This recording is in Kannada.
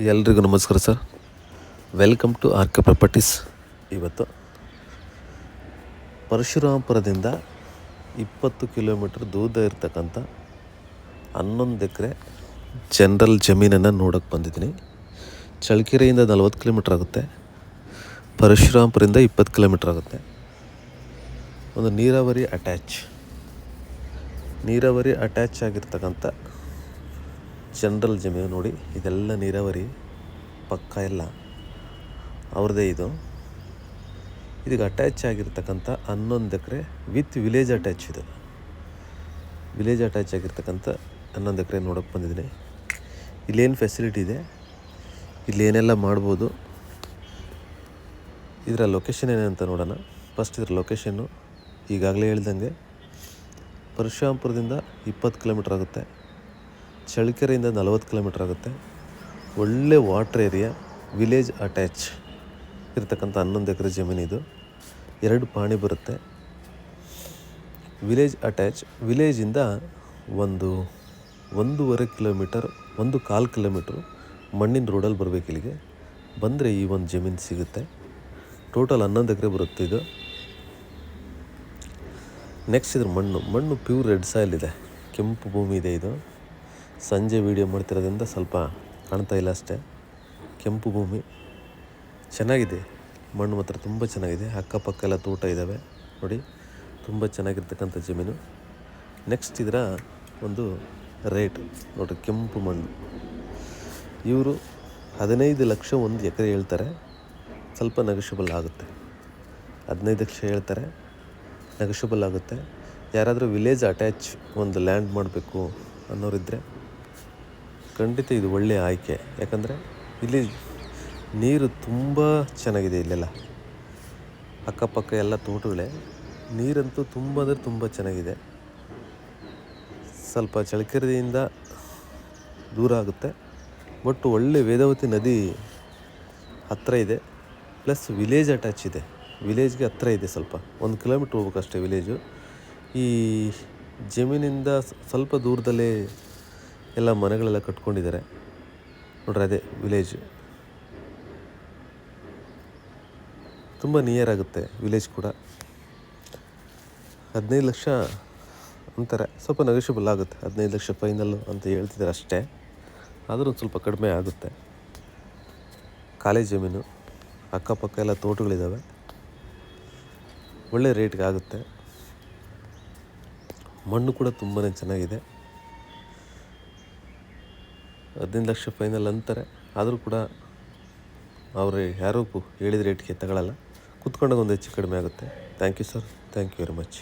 ಎಲ್ರಿಗೂ ನಮಸ್ಕಾರ sir. Welcome to R K Properties. ಇವತ್ತು ಪರಶುರಾಮಪುರದಿಂದ 20 ಕಿಲೋಮೀಟ್ರ್ ದೂರ ಇರ್ತಕ್ಕಂಥ 11 ಎಕರೆ ಜನರಲ್ ಜಮೀನನ್ನು ನೋಡೋಕ್ಕೆ ಬಂದಿದ್ದೀನಿ. ಚಳ್ಳಕೆರೆಯಿಂದ 40 ಕಿಲೋಮೀಟ್ರ್ ಆಗುತ್ತೆ, ಪರಶುರಾಮಪುರದಿಂದ 20 ಕಿಲೋಮೀಟ್ರ್ ಆಗುತ್ತೆ. ಒಂದು ನೀರಾವರಿ ಅಟ್ಯಾಚ್ ಆಗಿರ್ತಕ್ಕಂಥ ಜನರಲ್ ಜಮೀನು ನೋಡಿ. ಇದೆಲ್ಲ ನೀರಾವರಿ ಪಕ್ಕ ಎಲ್ಲ ಅವ್ರದ್ದೇ. ಇದಕ್ಕೆ ಅಟ್ಯಾಚ್ ಆಗಿರ್ತಕ್ಕಂಥ 11 ಎಕರೆ ವಿತ್ ವಿಲೇಜ್ ಅಟ್ಯಾಚ್. ಇದು ವಿಲೇಜ್ ಅಟ್ಯಾಚ್ ಆಗಿರ್ತಕ್ಕಂಥ 11 ಎಕರೆ ನೋಡೋಕ್ಕೆ ಬಂದಿದ್ದೀನಿ. ಇಲ್ಲೇನು ಫೆಸಿಲಿಟಿ ಇದೆ, ಇಲ್ಲೇನೆಲ್ಲ ಮಾಡ್ಬೋದು, ಇದರ ಲೊಕೇಶನ್ ಏನೇನಂತ ನೋಡೋಣ. ಫಸ್ಟ್ ಇದರ ಲೊಕೇಶನ್ನು ಈಗಾಗಲೇ ಹೇಳ್ದಂಗೆ ಪರಶುರಾಮಪುರದಿಂದ 20 ಕಿಲೋಮೀಟ್ರ್ ಆಗುತ್ತೆ, ಚಳ್ಳಕೆರೆಯಿಂದ 40 ಕಿಲೋಮೀಟ್ರ್ ಆಗುತ್ತೆ. ಒಳ್ಳೆ ವಾಟರ್ ಏರಿಯಾ, ವಿಲೇಜ್ ಅಟ್ಯಾಚ್ ಇರ್ತಕ್ಕಂಥ 11 ಎಕರೆ ಜಮೀನಿದು. 2 ಪಾಣಿ ಬರುತ್ತೆ. ವಿಲೇಜ್ ಅಟ್ಯಾಚ್, ವಿಲೇಜಿಂದ 1.5 ಕಿಲೋಮೀಟರ್, 1.25 ಕಿಲೋಮೀಟ್ರು ಮಣ್ಣಿನ ರೋಡಲ್ಲಿ ಬರಬೇಕು. ಇಲ್ಲಿಗೆ ಬಂದರೆ ಈ ಒಂದು ಜಮೀನು ಸಿಗುತ್ತೆ. ಟೋಟಲ್ 11 ಎಕರೆ ಬರುತ್ತೆ ಇದು. ನೆಕ್ಸ್ಟ್ ಇದ್ರ ಮಣ್ಣು ಪ್ಯೂರ್ ರೆಡ್ ಸಾಯಿಲ್ ಇದೆ, ಕೆಂಪು ಭೂಮಿ ಇದೆ. ಇದು ಸಂಜೆ ವೀಡಿಯೋ ಮಾಡ್ತಿರೋದ್ರಿಂದ ಸ್ವಲ್ಪ ಕಾಣ್ತಾ ಇಲ್ಲ ಅಷ್ಟೇ. ಕೆಂಪು ಭೂಮಿ ಚೆನ್ನಾಗಿದೆ, ಮಣ್ಣು ಮಾತ್ರ ತುಂಬ ಚೆನ್ನಾಗಿದೆ. ಅಕ್ಕಪಕ್ಕ ಎಲ್ಲ ತೋಟ ಇದ್ದಾವೆ ನೋಡಿ, ತುಂಬ ಚೆನ್ನಾಗಿರ್ತಕ್ಕಂಥ ಜಮೀನು. ನೆಕ್ಸ್ಟ್ ಇದರ ಒಂದು ರೇಟ್ ನೋಡಿರಿ, ಕೆಂಪು ಮಣ್ಣು. ಇವರು 15 ಲಕ್ಷ 1 ಎಕರೆ ಹೇಳ್ತಾರೆ, ಸ್ವಲ್ಪ ನೆಗೋಷಿಯಬಲ್ ಆಗುತ್ತೆ. 15 ಲಕ್ಷ ಹೇಳ್ತಾರೆ, ನೆಗೋಷಿಯಬಲ್ ಆಗುತ್ತೆ. ಯಾರಾದರೂ ವಿಲೇಜ್ ಅಟ್ಯಾಚ್ ಒಂದು ಲ್ಯಾಂಡ್ ಮಾಡಬೇಕು ಅನ್ನೋರಿದ್ದರೆ ಖಂಡಿತ ಇದು ಒಳ್ಳೆಯ ಆಯ್ಕೆ. ಯಾಕಂದರೆ ಇಲ್ಲಿ ನೀರು ತುಂಬ ಚೆನ್ನಾಗಿದೆ. ಇಲ್ಲೆಲ್ಲ ಅಕ್ಕಪಕ್ಕ ಎಲ್ಲ ತೋಟಗಳೇ, ನೀರಂತೂ ತುಂಬ ಅಂದರೆ ತುಂಬ ಚೆನ್ನಾಗಿದೆ. ಸ್ವಲ್ಪ ಚಳ್ಳಕೆರೆಯಿಂದ ದೂರ ಆಗುತ್ತೆ, ಬಟ್ ಒಳ್ಳೆ ವೇದಾವತಿ ನದಿ ಹತ್ತಿರ ಇದೆ. ಪ್ಲಸ್ ವಿಲೇಜ್ ಅಟ್ಯಾಚ್ ಇದೆ, ವಿಲೇಜ್ಗೆ ಹತ್ತಿರ ಇದೆ. ಸ್ವಲ್ಪ 1 ಕಿಲೋಮೀಟ್ರ್ ಹೋಗ್ಬೇಕಷ್ಟೇ ವಿಲೇಜು. ಈ ಜಮೀನಿಂದ ಸ್ವಲ್ಪ ದೂರದಲ್ಲೇ ಎಲ್ಲ ಮನೆಗಳೆಲ್ಲ ಕಟ್ಕೊಂಡಿದ್ದಾರೆ ನೋಡ್ರಿ, ಅದೇ ವಿಲೇಜ್. ತುಂಬ ನಿಯರ್ ಆಗುತ್ತೆ ವಿಲೇಜ್ ಕೂಡ. 15 ಲಕ್ಷ ಅಂತಾರೆ, ಸ್ವಲ್ಪ ನೆಗೋಷಿಯಬಲ್ ಆಗುತ್ತೆ. 15 ಲಕ್ಷ ಫೈನಲ್ಲು ಅಂತ ಹೇಳ್ತಿದ್ದಾರೆ ಅಷ್ಟೇ, ಆದರೂ ಒಂದು ಸ್ವಲ್ಪ ಕಡಿಮೆ ಆಗುತ್ತೆ. ಖಾಲಿ ಜಮೀನು, ಅಕ್ಕಪಕ್ಕ ಎಲ್ಲ ತೋಟಗಳಿದ್ದಾವೆ, ಒಳ್ಳೆ ರೇಟ್ಗೆ ಆಗುತ್ತೆ. ಮಣ್ಣು ಕೂಡ ತುಂಬಾ ಚೆನ್ನಾಗಿದೆ. 15 ಲಕ್ಷ ಫೈನಲ್ ಅಂತಾರೆ, ಆದರೂ ಕೂಡ ಅವರು ಯಾರೂ ಹೇಳಿದ ರೇಟ್ಗೆ ತಗೊಳ್ಳಲ್ಲ. ಕೂತ್ಕೊಂಡಾಗ ಒಂದು ಹೆಚ್ಚು ಕಡಿಮೆ ಆಗುತ್ತೆ. Thank you sir, thank you very much.